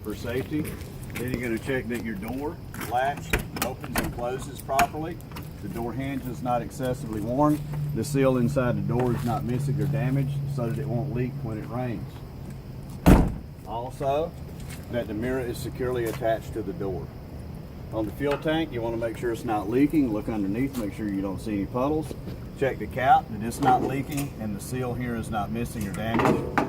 for safety. Then you're going to check that your door latch opens and closes properly. The door hinge is not excessively worn. The seal inside the door is not missing or damaged so that it won't leak when it rains. Also, that the mirror is securely attached to the door. On the fuel tank, you want to make sure it's not leaking. Look underneath, make sure you don't see any puddles. Check the cap that it's not leaking and the seal here is not missing or damaged.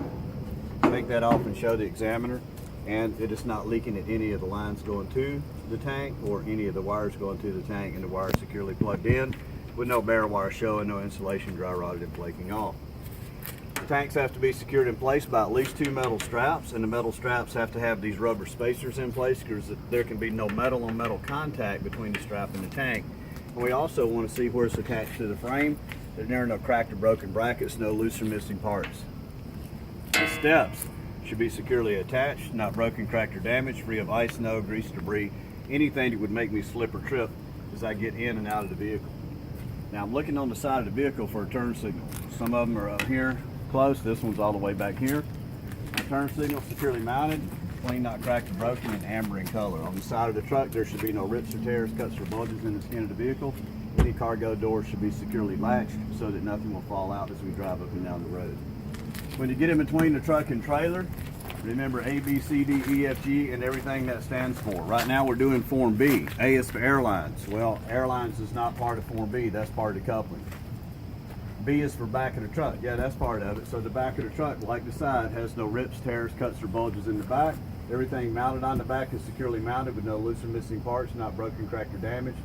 Take that off and show the examiner, and it is not leaking at any of the lines going to the tank or any of the wires going to the tank, and the wire is securely plugged in with no bare wire showing, no insulation dry rotted and flaking off. The tanks have to be secured in place by at least 2 metal straps, and the metal straps have to have these rubber spacers in place because there can be no metal on metal contact between the strap and the tank. And we also want to see where it's attached to the frame. There are no cracked or broken brackets, no loose or missing parts. The steps should be securely attached, not broken, cracked, or damaged, free of ice, snow, grease, debris, anything that would make me slip or trip as I get in and out of the vehicle. Now I'm looking on the side of the vehicle for a turn signal. Some of them are up here close. This one's all the way back here. My turn signal securely mounted, clean, not cracked or broken, and amber in color. On the side of the truck, there should be no rips or tears, cuts or bulges in the skin of the vehicle. Any cargo doors should be securely latched so that nothing will fall out as we drive up and down the road. When you get in between the truck and trailer, remember A, B, C, D, E, F, G, and everything that stands for. Right now we're doing Form B. A is for airlines. Well, airlines is not part of Form B. That's part of the coupling. B is for back of the truck. Yeah, that's part of it. So the back of the truck, like the side, has no rips, tears, cuts, or bulges in the back. Everything mounted on the back is securely mounted with no loose or missing parts, not broken, cracked, or damaged.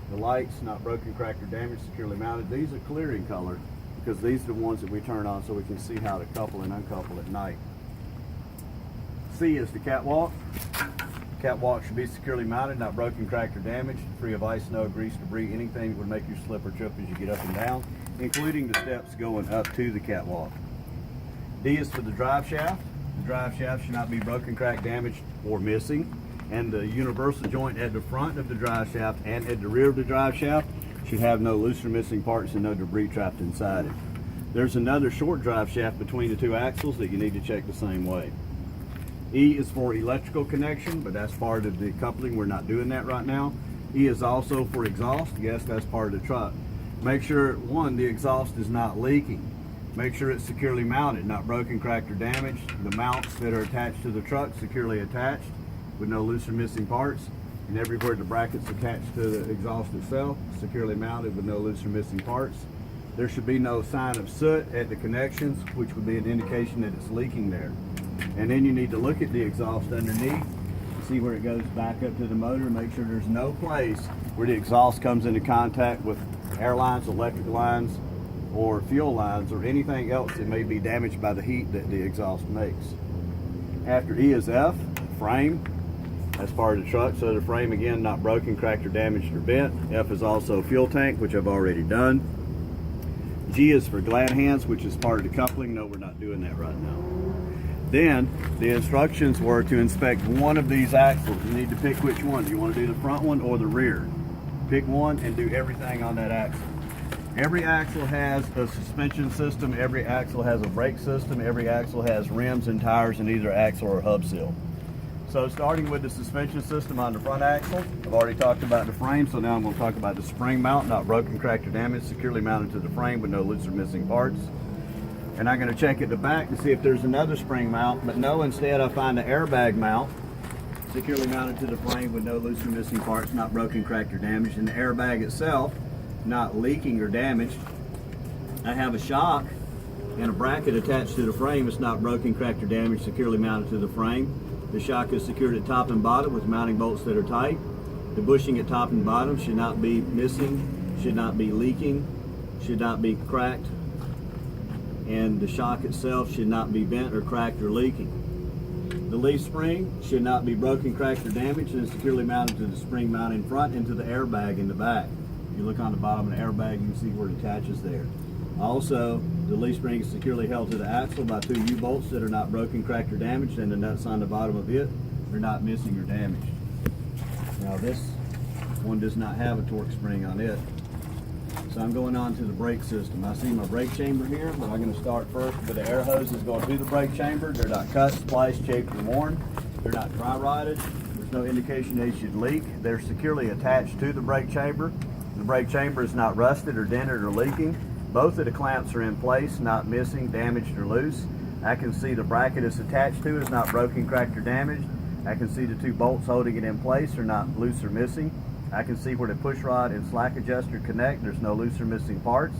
The lights, not broken, cracked, or damaged, securely mounted. These are clear in color because these are the ones that we turn on so we can see how to couple and uncouple at night. C is the catwalk. Catwalk should be securely mounted, not broken, cracked, or damaged, free of ice, snow, grease, debris, anything that would make you slip or trip as you get up and down, including the steps going up to the catwalk. D is for the drive shaft. The drive shaft should not be broken, cracked, damaged, or missing. And the universal joint at the front of the drive shaft and at the rear of the drive shaft should have no loose or missing parts and no debris trapped inside it. There's another short drive shaft between the 2 axles that you need to check the same way. E is for electrical connection, but that's part of the coupling. We're not doing that right now. E is also for exhaust. Yes, that's part of the truck. Make sure, one, the exhaust is not leaking. Make sure it's securely mounted, not broken, cracked, or damaged. The mounts that are attached to the truck securely attached with no loose or missing parts. And everywhere the brackets attached to the exhaust itself, securely mounted with no loose or missing parts. There should be no sign of soot at the connections, which would be an indication that it's leaking there. And then you need to look at the exhaust underneath, see where it goes back up to the motor, make sure there's no place where the exhaust comes into contact with air lines, electric lines, or fuel lines, or anything else that may be damaged by the heat that the exhaust makes. After E is F, frame. That's part of the truck, so the frame, again, not broken, cracked, or damaged, or bent. F is also fuel tank, which I've already done. G is for glad hands, which is part of the coupling. No, we're not doing that right now. Then, the instructions were to inspect one of these axles. You need to pick which one. Do you want to do the front one or the rear? Pick one and do everything on that axle. Every axle has a suspension system. Every axle has a brake system. Every axle has rims and tires in either axle or hub seal. So starting with the suspension system on the front axle, I've already talked about the frame, so now I'm going to talk about the spring mount, not broken, cracked, or damaged, securely mounted to the frame with no loose or missing parts. And I'm going to check at the back to see if there's another spring mount, but no, instead I find the airbag mount, securely mounted to the frame with no loose or missing parts, not broken, cracked, or damaged, and the airbag itself, not leaking or damaged. I have a shock and a bracket attached to the frame. It's not broken, cracked, or damaged, securely mounted to the frame. The shock is secured at top and bottom with mounting bolts that are tight. The bushing at top and bottom should not be missing, should not be leaking, should not be cracked, and the shock itself should not be bent or cracked or leaking. The leaf spring should not be broken, cracked, or damaged, and is securely mounted to the spring mount in front and to the airbag in the back. If you look on the bottom of the airbag, you can see where it attaches there. Also, the leaf spring is securely held to the axle by 2 U-bolts that are not broken, cracked, or damaged, and the nuts on the bottom of it are not missing or damaged. Now this one does not have a torque spring on it. So I'm going on to the brake system. I see my brake chamber here, but I'm going to start first with the air hoses going through the brake chamber. They're not cut, spliced, chipped, or worn. They're not dry rotted. There's no indication they should leak. They're securely attached to the brake chamber. The brake chamber is not rusted or dented or leaking. Both of the clamps are in place, not missing, damaged, or loose. I can see the bracket it's attached to is not broken, cracked, or damaged. I can see the two bolts holding it in place are not loose or missing. I can see where the push rod and slack adjuster connect. There's no loose or missing parts.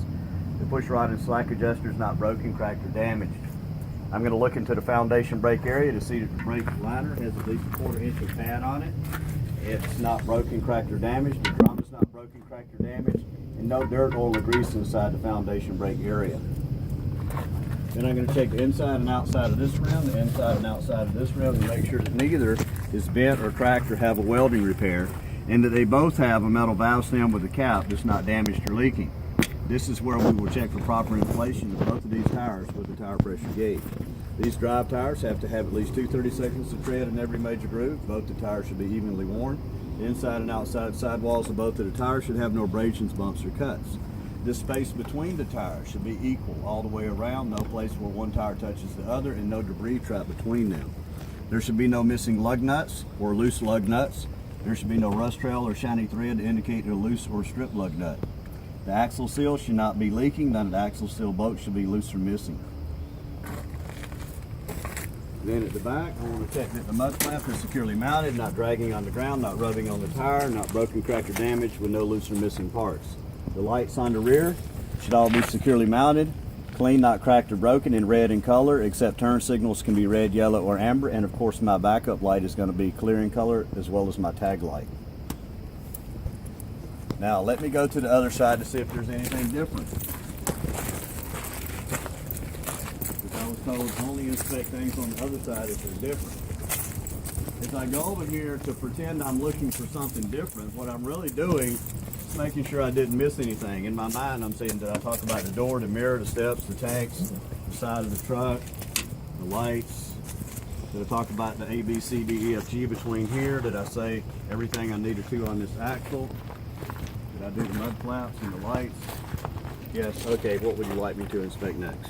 The push rod and slack adjuster is not broken, cracked, or damaged. I'm going to look into the foundation brake area to see that the brake liner has at least a 1/4 inch of pad on it. It's not broken, cracked, or damaged. The drum is not broken, cracked, or damaged. And no dirt, oil, or grease inside the foundation brake area. Then I'm going to check the inside and outside of this rim, the inside and outside of this rim, and make sure that neither is bent or cracked or have a welding repair, and that they both have a metal valve stem with a cap that's not damaged or leaking. This is where we will check for proper inflation of both of these tires with the tire pressure gauge. These drive tires have to have at least 2 30-seconds of tread in every major groove. Both the tires should be evenly worn. The inside and outside sidewalls of both of the tires should have no abrasions, bumps, or cuts. The space between the tires should be equal all the way around, no place where one tire touches the other, and no debris trapped between them. There should be no missing lug nuts or loose lug nuts. There should be no rust trail or shiny thread to indicate a loose or stripped lug nut. The axle seal should not be leaking. None of the axle seal bolts should be loose or missing. Then at the back, I want to check that the mud clamp is securely mounted, not dragging on the ground, not rubbing on the tire, not broken, cracked, or damaged, with no loose or missing parts. The lights on the rear should all be securely mounted, clean, not cracked or broken, in red in color, except turn signals can be red, yellow, or amber, and of course my backup light is going to be clear in color, as well as my tag light. Now let me go to the other side to see if there's anything different. Because I was told only inspect things on the other side if they're different. As I go over here to pretend I'm looking for something different, what I'm really doing is making sure I didn't miss anything. In my mind, I'm saying, did I talk about the door, the mirror, the steps, the tanks, the side of the truck, the lights? Did I talk about the A, B, C, D, E, F, G between here? Did I say everything I needed to on this axle? Did I do the mud flaps and the lights? Yes. Okay, what would you like me to inspect next?